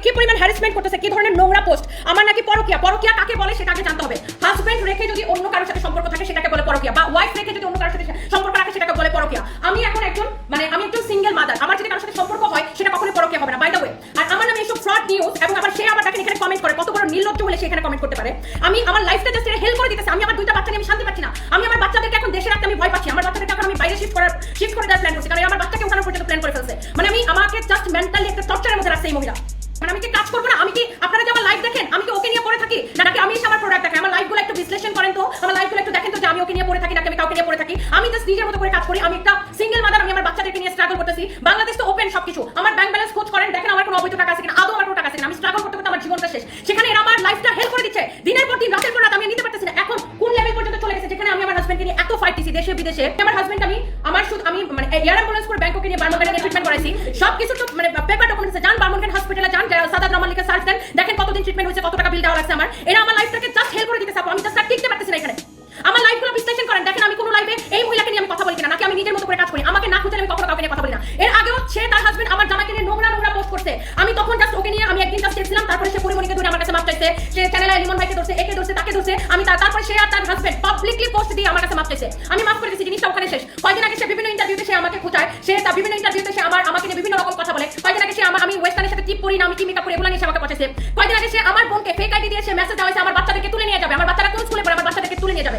কি পরিমাণ হ্যারাসমেন্ট করতেছে, কি ধরনের নোংরা পোস্ট। আমার নাকি পরকিয়া, পরকিয়া কাকে বলে সেটা আগে জানতে হবে। হাজবেন্ড রেখে যদি অন্য কারোর সাথে সম্পর্ক থাকে সেটাকে বলে পরকিয়া, বা ওয়াইফ রেখে যদি অন্য কারোর সাথে সম্পর্ক রাখে সেটাকে বলে পরকিয়া। আমি এখন একজন আমি একজন সিঙ্গেল মাদার, আমার যদি কারোর সাথে সম্পর্ক হয় সেটা কখনোই পরকিয়া হবে না, বাই দ্য ওয়ে। আর আমার নামে এইসব ফ্রড নিউজ, এবং আবার সে আবার দেখেন এখানে কমেন্ট করে, কত বড় নির্লজ্জ হলে সে এখানে কমেন্ট করতে পারে। আমি আমার লাইফটা জাস্ট হেল্প করে দিতেছে। আমি আমার দুইটা বাচ্চা নিয়ে আমি শান্তি পাচ্ছি না। আমি আমার বাচ্চাদেরকে এখন দেশে রাখতে আমি ভয় পাচ্ছি। আমার বাচ্চাদেরকে এখন আমি বাইরে শিফট করে দেওয়ার প্ল্যান করছি, কারণ আমার বাচ্চাকে ওখানে পর্যন্ত প্ল্যান করে ফেলছে। আমি আমাকে জাস্ট মেন্টালি একটা টর্চারের মধ্যে রাখছে এই মহিলা। আমি কি কাজ করবো না? আমি কি, আপনারা যে আমার লাইফ দেখেন, আমি কি ওকে নিয়ে পড়ে থাকি, নাকি আমি এসে আমার প্রোডাক্ট দেখাই? আমার লাইফগুলো একটু বিশ্লেষণ করেন তো, আমার লাইফগুলো একটু দেখেন তো যে আমি ওকে নিয়ে পড়ে থাকি নাকি আমি কাউকে নিয়ে পড়ে থাকি। আমি জাস্ট নিজের মতো করে কাজ করি। আমি একটা সিঙ্গেল মাদার, আমি আমার বাচ্চাদেরকে নিয়ে স্ট্রাগল করতেছি। বাংলাদেশ তো ওপেন সবকিছু। আমার ব্যাংক ব্যালেন্স খোঁজ করেন, দেখেন আমার কোনো অবৈধ টাকা আছে কিনা, আদৌ আমার কোনো টাকা আছে কিনা। আমি স্ট্রাগল করতে করতে আমার জীবনটা শেষ। সেখানে এরা আমার লাইফটা হেল্প করে দিচ্ছে দিনের পর দিন, রাতের পর রাত। আমি নিতে পারতেছি না। এখন কোন লেভেল পর্যন্ত চলে গেছে যেখানে আমি আমার হাজবেন্ডকে নিয়ে এত ফাইট দিছি দেশে বিদেশে। আমার হাজবেন্ড আমি এয়ার অ্যাম্বুলেন্স করে ব্যাংককে নিয়ে বার্মাগেটে নিয়ে ট্রিটমেন্ট করাইছি। সবকিছু তো পেপার ডকুমেন্টস যান, বার্মাগেট হসপিটালে যান, সাদাত রহমান লিখে সার্চ দেন, দেখেন কতদিন ট্রিটমেন্ট হয়েছে, কত টাকা বিল দেওয়া লাগছে আমার। এরা আমার লাইফটাকে জাস্ট হেল্প করে দিতেছে। আমি জাস্ট টিকতে পারতেছি না এখানে। আমার লাইফগুলো বিশ্লেষণ করেন, দেখেন আমি কোনো লাইফে এই মহিলাকে নিয়ে আমি কথা বলি কিনা, নাকি আমি নিজের মতো করে কাজ করি। আমাকে না খুঁজে আমি কখনো কাউকে নিয়ে কথা বলি না। এর আগেও সে তার হাজবেন্ড আমার জামাইকে নিয়ে নোংরা পোস্ট করছে। আমি তখন জাস্ট ওকে নিয়ে আমি একদিন জাস্ট দেখছিলাম, তারপরে সে পরিমণিকে ধরে আমার কাছে মাপ চাইছে। সে চ্যানেলে লিমন ভাইকে ধরছে, একে ধরছে, তাকে ধরছে। তারপরে সে আর তার হাজবেন্ড পাবলিকলি পোস্ট দিয়ে আমার কাছে মাপ চাইছে। আমি মাফ করে দিয়েছি, জিনিসটা ওখানে শেষ। কয়েকদিন আগে সে বিভিন্ন ইন্টারভিউতে সে আমাকে খোঁচায়, সে তার বিভিন্ন ইন্টারভিউতে সে আমাকে নিয়ে বিভিন্ন রকম কথা বলে। কয়েকদিন আগে সে আমি ওয়েস্টার্নের সাথে টিপ পরি না, আমি কি মেকআপ করি, এগুলো নিয়ে সে আমাকে পচাইছে। কয়েকদিন আগে সে আমার বোনকে ফেক আইডি দিয়ে সে মেসেজ দেওয়া হয়েছে আমার বাচ্চাদেরকে তুলে নিয়ে যাবে। আমার বাচ্চারা কোন স্কুলে পড়ে, আমার বাচ্চাদেরকে তুলে নিয়ে যাবে।